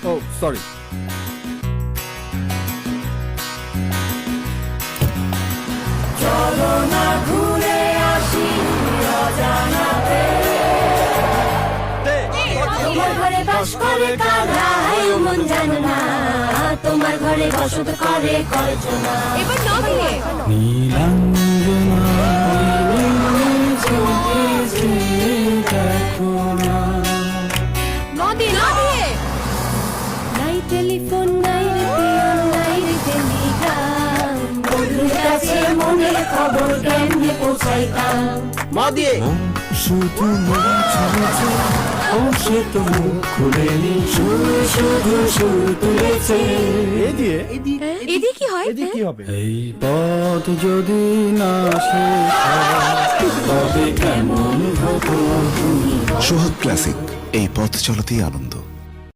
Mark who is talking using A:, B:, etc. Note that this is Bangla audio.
A: ও সরি।
B: চলো না ঘুরে আসি অজানাতে। তোমার ঘরে বাস করে কারা মন জানে না, তোমার ঘরে বসত করে কয়জনা।
C: এবার ন দিয়ে ন দিয়ে ন দিয়ে।
B: নাই টেলিফোন নাই রেডিও নাই টেলিগ্রাম, বন্ধুর কাছে মনের খবর কেমনে পৌঁছাইতাম।
A: মা দিয়ে
D: শুধু মন ছুঁয়েছে, ও সে তো মুখ খুলেনি, শুধু শুধু সুর তুলেছে।
A: এ দিয়ে
C: এদি কি হয়?
A: এদিকে কি হবে?
D: এই পথ যদি না শেষ হয়, তবে কেমন হতো তুমি।
E: সোহাগ ক্লাসিক, এই পথ চলতেই আনন্দ।